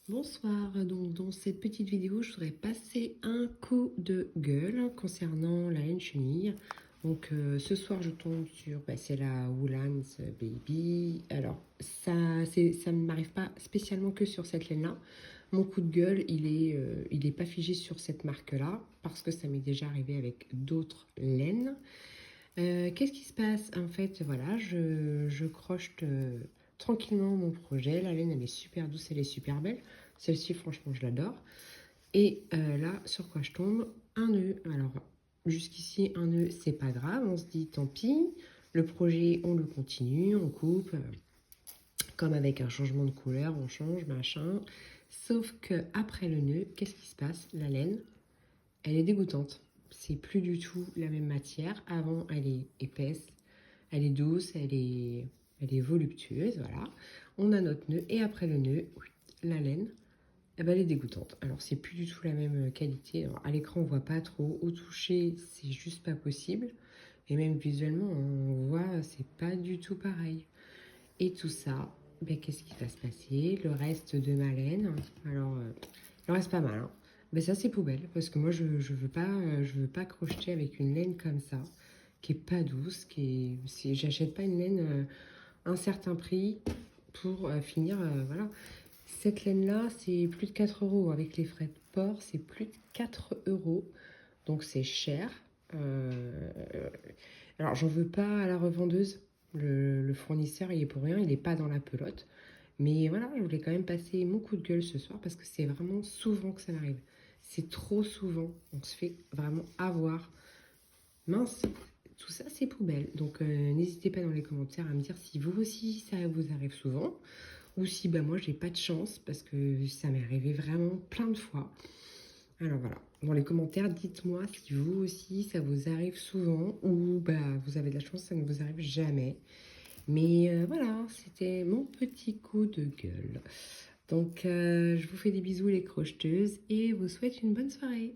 Bonsoir, donc dans cette petite vidéo, je voudrais passer un coup de gueule concernant la laine chenille. Donc ce soir, je tombe sur, c'est la Woolans Baby. Alors ça ne m'arrive pas spécialement que sur cette laine-là. Mon coup de gueule, il est pas figé sur cette marque-là parce que ça m'est déjà arrivé avec d'autres laines. Qu'est-ce qui se passe? En fait, voilà, je crochete tranquillement mon projet. La laine, elle est super douce, elle est super belle. Celle-ci, franchement, je l'adore. Et là, sur quoi je tombe? Un nœud. Alors, jusqu'ici, un nœud, c'est pas grave. On se dit, tant pis. Le projet, on le continue, on coupe. Comme avec un changement de couleur, on change, machin. Sauf que après le nœud, qu'est-ce qui se passe? La laine, elle est dégoûtante. C'est plus du tout la même matière. Avant, elle est épaisse, elle est douce, elle est voluptueuse, voilà. On a notre nœud et après le nœud, la laine, eh ben, elle est dégoûtante. Alors, c'est plus du tout la même qualité. Alors, à l'écran, on voit pas trop. Au toucher, c'est juste pas possible. Et même visuellement, on voit, c'est pas du tout pareil. Et tout ça, ben, qu'est-ce qui va se passer? Le reste de ma laine, alors, il en reste pas mal, hein. Ben, ça, c'est poubelle, parce que moi, je veux pas crocheter avec une laine comme ça, qui est pas douce, j'achète pas une laine un certain prix pour finir, voilà. Cette laine-là, c'est plus de 4 euros. Avec les frais de port, c'est plus de 4 euros. Donc c'est cher. Euh, alors j'en veux pas à la revendeuse. Le fournisseur, il est pour rien, il n'est pas dans la pelote. Mais voilà, je voulais quand même passer mon coup de gueule ce soir parce que c'est vraiment souvent que ça m'arrive. C'est trop souvent. On se fait vraiment avoir. Mince, tout ça c'est poubelle. Donc n'hésitez pas dans les commentaires à me dire si vous aussi ça vous arrive souvent. Ou si bah, moi j'ai pas de chance parce que ça m'est arrivé vraiment plein de fois. Alors voilà, dans les commentaires, dites-moi si vous aussi ça vous arrive souvent ou bah vous avez de la chance, ça ne vous arrive jamais. Mais voilà, c'était mon petit coup de gueule. Donc je vous fais des bisous les crocheteuses et vous souhaite une bonne soirée.